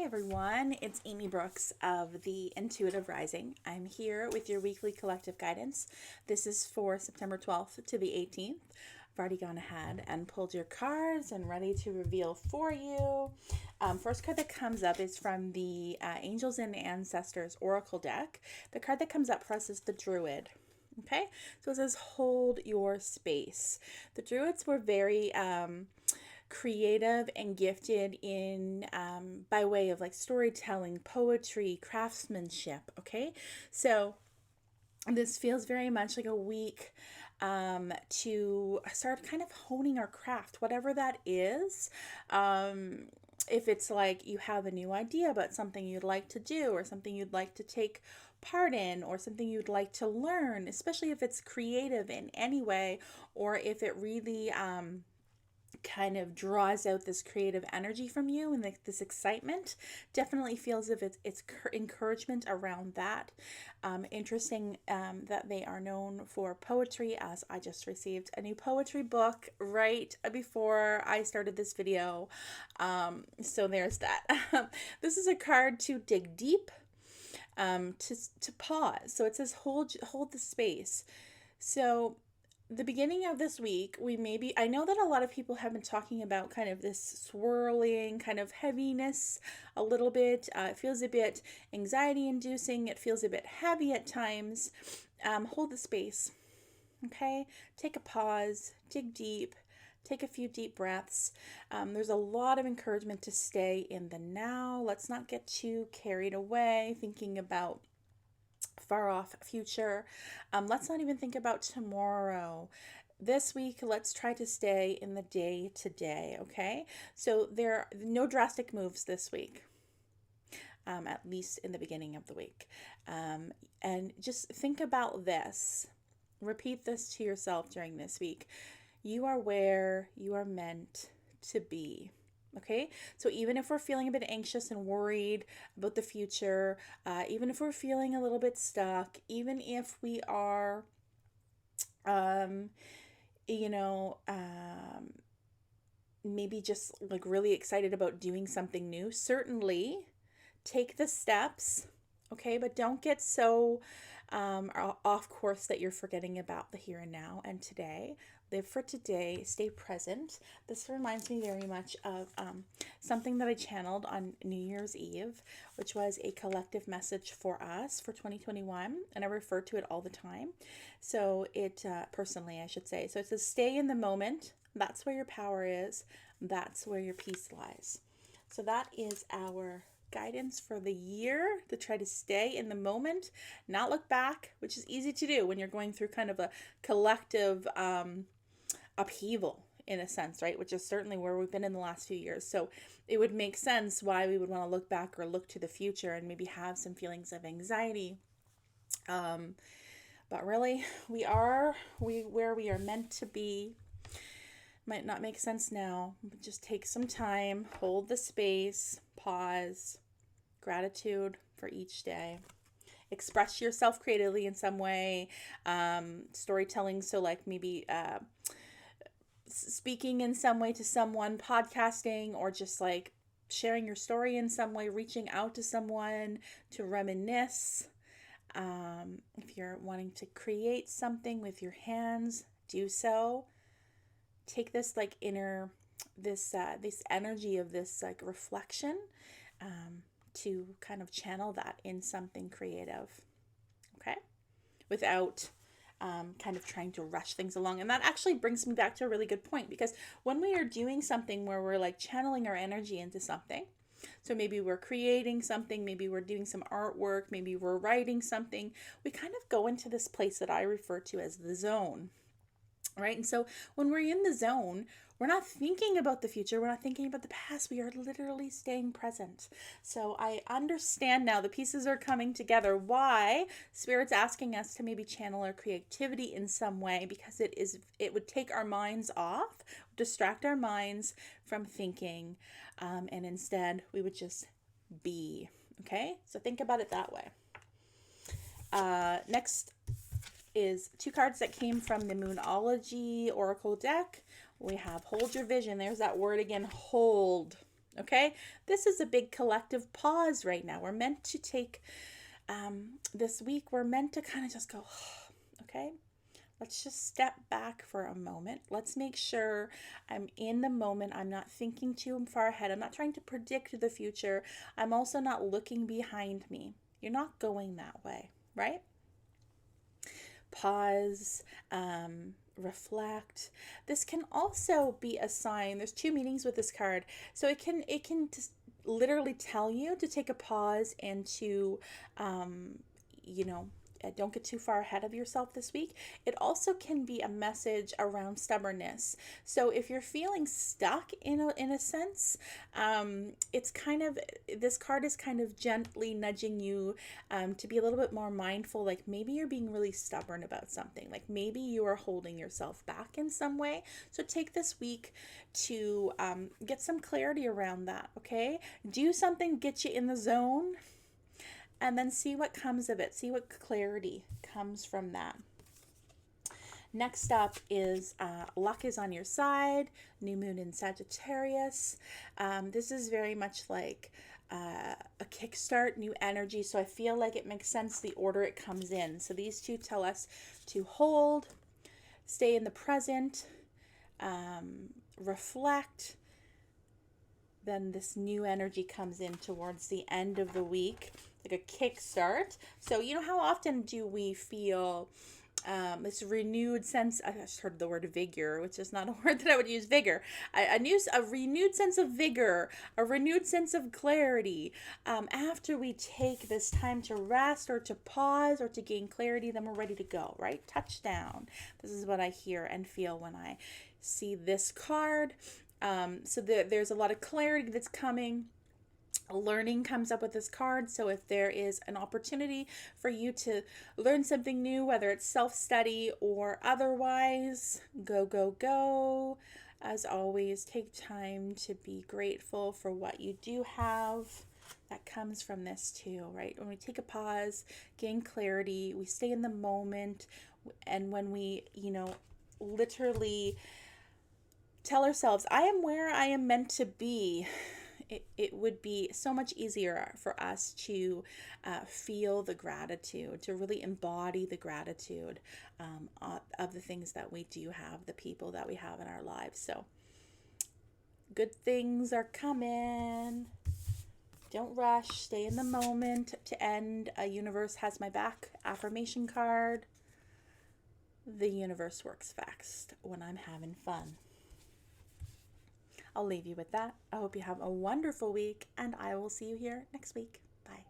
everyone, it's Amy Brookes of the Intuitive Rising. I'm here with your weekly collective guidance. This is for September 12th to the 18th. I've already gone ahead and pulled your cards and ready to reveal for you. First card that comes up is from the Angels and Ancestors Oracle deck. The card that comes up for us is the Druid. Okay, so it says hold your space. The Druids were very creative and gifted in by way of like storytelling, poetry, craftsmanship. Okay, so this feels very much like a week to start kind of honing our craft, whatever that is. If it's like you have a new idea about something you'd like to do, or something you'd like to take part in, or something you'd like to learn, especially if it's creative in any way, or if it really kind of draws out this creative energy from you and this excitement, definitely feels as if it's encouragement around that. Interesting that they are known for poetry, as I just received a new poetry book right before I started this video. So there's that. This is a card to dig deep, to pause. So it says hold the space. So the beginning of this week, I know that a lot of people have been talking about kind of this swirling kind of heaviness a little bit. It feels a bit anxiety inducing. It feels a bit heavy at times. Hold the space. Okay. Take a pause, dig deep, take a few deep breaths. There's a lot of encouragement to stay in the now. Let's not get too carried away thinking about far off future. Let's not even think about tomorrow. This week, let's try to stay in the day to day, okay? So there are no drastic moves this week, at least in the beginning of the week. And just think about this. Repeat this to yourself during this week. You are where you are meant to be. Okay, so even if we're feeling a bit anxious and worried about the future, even if we're feeling a little bit stuck, even if we are, maybe just like really excited about doing something new, certainly take the steps, okay? But don't get so off course that you're forgetting about the here and now and today. Live for today, stay present. This reminds me very much of something that I channeled on New Year's Eve, which was a collective message for us for 2021, and I refer to it all the time. So it, personally, I should say. So it says, stay in the moment. That's where your power is. That's where your peace lies. So that is our guidance for the year, to try to stay in the moment, not look back, which is easy to do when you're going through kind of a collective upheaval in a sense, right? Which is certainly where we've been in the last few years. So it would make sense why we would want to look back or look to the future and maybe have some feelings of anxiety. But really, where we are meant to be. Might not make sense now, but just take some time, hold the space, pause, gratitude for each day. Express yourself creatively in some way, storytelling, so like maybe speaking in some way to someone, podcasting, or just like sharing your story in some way, reaching out to someone to reminisce. If you're wanting to create something with your hands, do so. Take this like inner, this energy of this like reflection, to kind of channel that in something creative, okay? Without kind of trying to rush things along. And that actually brings me back to a really good point, because when we are doing something where we're like channeling our energy into something, so maybe we're creating something, maybe we're doing some artwork, maybe we're writing something, we kind of go into this place that I refer to as the zone. Right? And so when we're in the zone, we're not thinking about the future. We're not thinking about the past. We are literally staying present. So I understand now, the pieces are coming together, why Spirit's asking us to maybe channel our creativity in some way, because it would take our minds off, distract our minds from thinking, and instead we would just be. Okay? So think about it that way. Next is two cards that came from the Moonology Oracle deck. We have hold your vision. There's that word again, hold. Okay, this is a big collective pause right now. We're meant to take this week, we're meant to kind of just go, okay, let's just step back for a moment. Let's make sure I'm in the moment. I'm not thinking too far ahead. I'm not trying to predict the future. I'm also not looking behind me. You're not going that way, right? Pause, reflect. This can also be a sign. There's two meanings with this card. So it can just literally tell you to take a pause and to you know, don't get too far ahead of yourself this week. It also can be a message around stubbornness. So if you're feeling stuck in a sense, it's kind of, this card is kind of gently nudging you to be a little bit more mindful. Like maybe you're being really stubborn about something. Like maybe you are holding yourself back in some way. So take this week to get some clarity around that. Okay, do something, get you in the zone, and then see what comes of it. See what clarity comes from that. Next up is luck is on your side, new moon in Sagittarius. This is very much like a kickstart, new energy. So I feel like it makes sense the order it comes in. So these two tell us to hold, stay in the present, reflect. Then this new energy comes in towards the end of the week, like a kickstart. So you know how often do we feel this renewed sense? I just heard the word vigor, which is not a word that I would use. Vigor, a renewed sense of vigor, a renewed sense of clarity. After we take this time to rest or to pause or to gain clarity, then we're ready to go. Right, touchdown. This is what I hear and feel when I see this card. So there's a lot of clarity that's coming. Learning comes up with this card. So if there is an opportunity for you to learn something new, whether it's self-study or otherwise, go, go, go. As always, take time to be grateful for what you do have. That comes from this too, right? When we take a pause, gain clarity, we stay in the moment, and when we, literally tell ourselves, I am where I am meant to be, it would be so much easier for us to feel the gratitude, to really embody the gratitude of the things that we do have, the people that we have in our lives. So good things are coming. Don't rush. Stay in the moment. To end, a universe has my back affirmation card. The universe works fast when I'm having fun. I'll leave you with that. I hope you have a wonderful week, and I will see you here next week. Bye.